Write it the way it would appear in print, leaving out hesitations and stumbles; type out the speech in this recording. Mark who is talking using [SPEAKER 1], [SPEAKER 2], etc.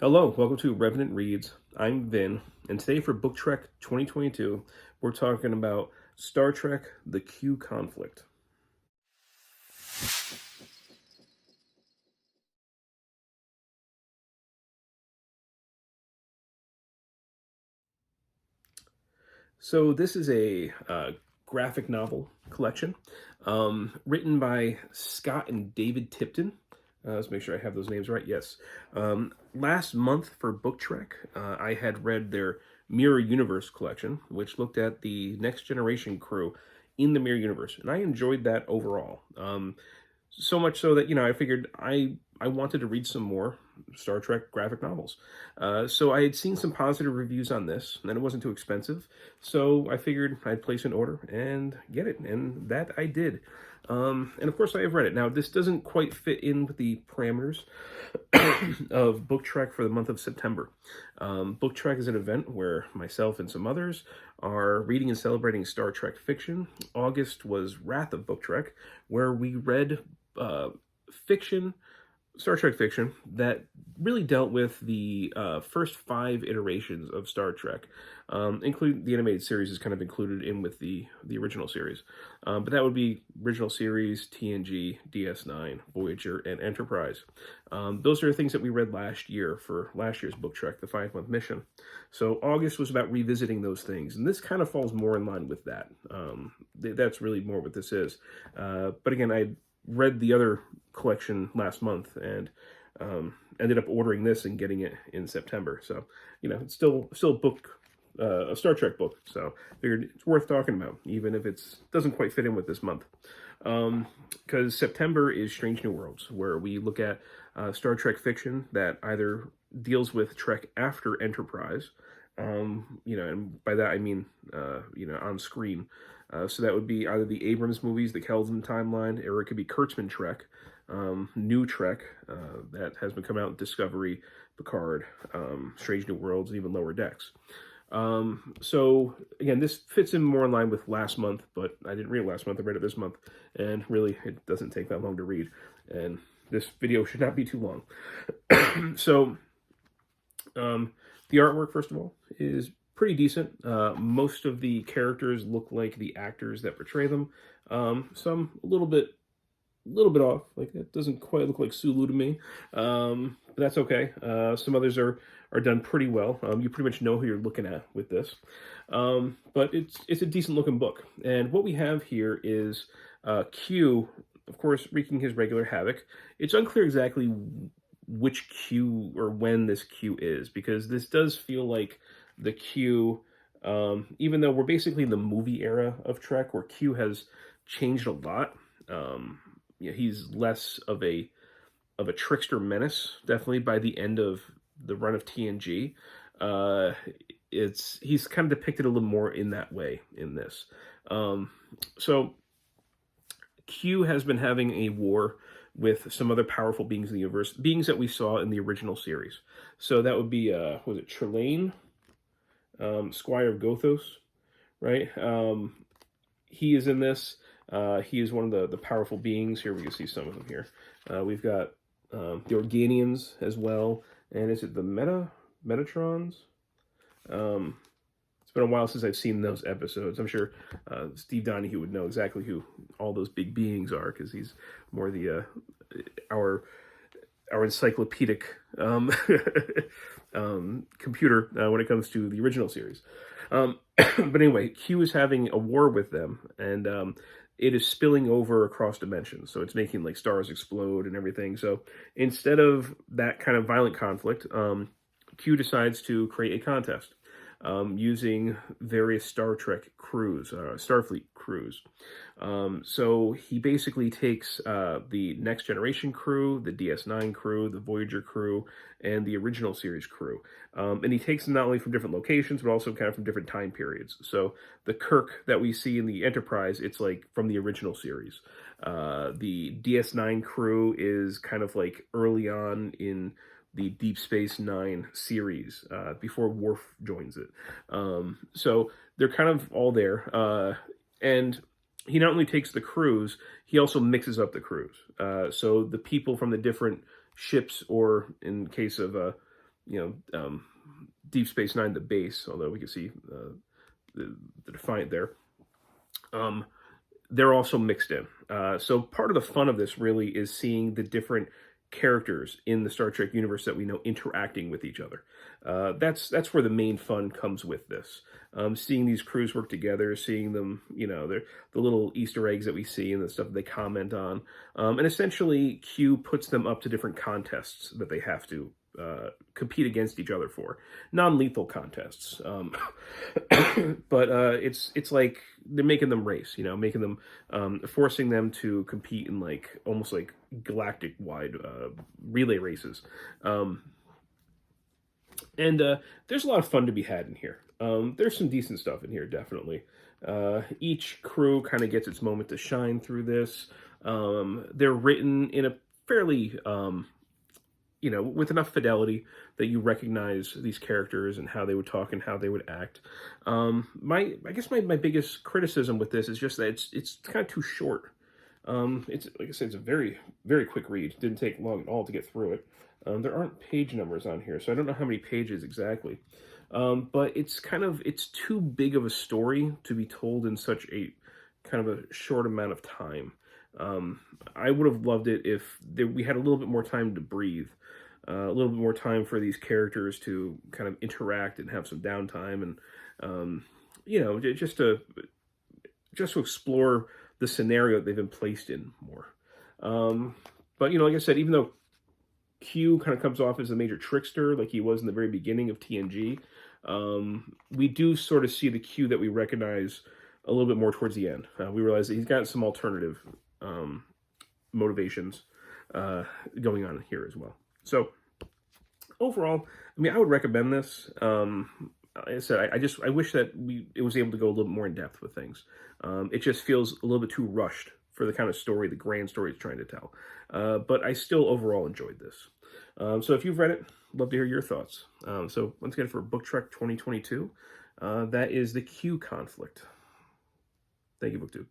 [SPEAKER 1] Hello, welcome to Revenant Reads. I'm Vin, and today for Book Trek 2022, we're talking about Star Trek: The Q Conflict. So this is a graphic novel collection written by Scott and David Tipton. Let's make sure I have those names right. Yes. Last month for Book Trek, I had read their Mirror Universe collection, which looked at the Next Generation crew in the Mirror Universe, and I enjoyed that overall. So much so that I figured I wanted to read some more Star Trek graphic novels. So I had seen some positive reviews on this, and it wasn't too expensive. So I figured I'd place an order and get it, and that I did. And of course, I have read it. Now, this doesn't quite fit in with the parameters of Book Trek for the month of September. Book Trek is an event where myself and some others are reading and celebrating Star Trek fiction. August was Wrath of Book Trek, where we read fiction, Star Trek fiction, that really dealt with the first 5 iterations of Star Trek. Include the animated series is kind of included in with the original series. But that would be original series, TNG, DS9, Voyager, and Enterprise. Those are things that we read last year for last year's Book Trek, the 5-month mission. So August was about revisiting those things, and this kind of falls more in line with that. That's really more what this is. But again, I read the other collection last month and ended up ordering this and getting it in September. So, it's still a book, a Star Trek book. So figured it's worth talking about, even if it doesn't quite fit in with this month. Because September is Strange New Worlds, where we look at Star Trek fiction that either deals with Trek after Enterprise, and by that I mean, on screen. So that would be either the Abrams movies, the Kelvin timeline, or it could be Kurtzman Trek, New Trek, that has been coming out, Discovery, Picard, Strange New Worlds, and even Lower Decks. So again, this fits in more in line with last month, but I didn't read it last month, I read it this month, and really it doesn't take that long to read, and this video should not be too long. So, the artwork, first of all, is pretty decent. Most of the characters look like the actors that portray them. Some a little bit off. Like, it doesn't quite look like Sulu to me. But that's okay. Some others are done pretty well. You pretty much know who you're looking at with this. But it's a decent looking book. And what we have here is Q, of course, wreaking his regular havoc. It's unclear exactly which Q or when this Q is, because this does feel like the Q, even though we're basically in the movie era of Trek, where Q has changed a lot. He's less of a trickster menace, definitely by the end of the run of TNG. He's kind of depicted a little more in that way in this. So Q has been having a war with some other powerful beings in the universe, beings that we saw in the original series. So that would be, was it Trelane? Squire of Gothos, right? He is in this. He is one of the powerful beings. Here we can see some of them here. We've got the Organians as well. And is it the Metatrons? It's been a while since I've seen those episodes. I'm sure Steve Donahue would know exactly who all those big beings are, because he's more the our encyclopedic computer when it comes to the original series. But anyway, Q is having a war with them, and it is spilling over across dimensions. So it's making like stars explode and everything. So instead of that kind of violent conflict, Q decides to create a contest using various Star Trek crews, Starfleet crews. So he basically takes the Next Generation crew, the DS9 crew, the Voyager crew, and the original series crew. And he takes them not only from different locations, but also kind of from different time periods. So the Kirk that we see in the Enterprise, it's like from the original series. The DS9 crew is kind of like early on in the Deep Space Nine series, before Worf joins it. So they're kind of all there. And he not only takes the crews, he also mixes up the crews. So the people from the different ships, or in case of Deep Space Nine, the base, although we can see the Defiant there. They're also mixed in. So part of the fun of this really is seeing the different characters in the Star Trek universe that we know interacting with each other. That's where the main fun comes with this. Seeing these crews work together, seeing them, the little Easter eggs that we see and the stuff that they comment on. And essentially, Q puts them up to different contests that they have to compete against each other for. Non-lethal contests. But it's like they're making them race, making them, forcing them to compete in like almost like galactic wide relay races. And there's a lot of fun to be had in here. There's some decent stuff in here, definitely. Each crew kind of gets its moment to shine through this. They're written in a fairly, with enough fidelity that you recognize these characters and how they would talk and how they would act. I guess my biggest criticism with this is just that it's kind of too short. It's like I said, it's a very, very quick read. It didn't take long at all to get through it. There aren't page numbers on here, so I don't know how many pages exactly. But it's too big of a story to be told in such a kind of a short amount of time. I would have loved it if we had a little bit more time to breathe, a little bit more time for these characters to kind of interact and have some downtime, and just to explore the scenario that they've been placed in more. But like I said, even though Q kind of comes off as a major trickster, like he was in the very beginning of TNG, we do sort of see the Q that we recognize a little bit more towards the end. We realize that he's got some alternative motivations going on here as well. So overall, I would recommend this. Like I said, I wish that it was able to go a little bit more in depth with things. It just feels a little bit too rushed for the kind of story, the grand story it's trying to tell. But I still overall enjoyed this. So if you've read it, love to hear your thoughts. So once again, for Book Trek 2022, that is the Q conflict. Thank you, BookTube.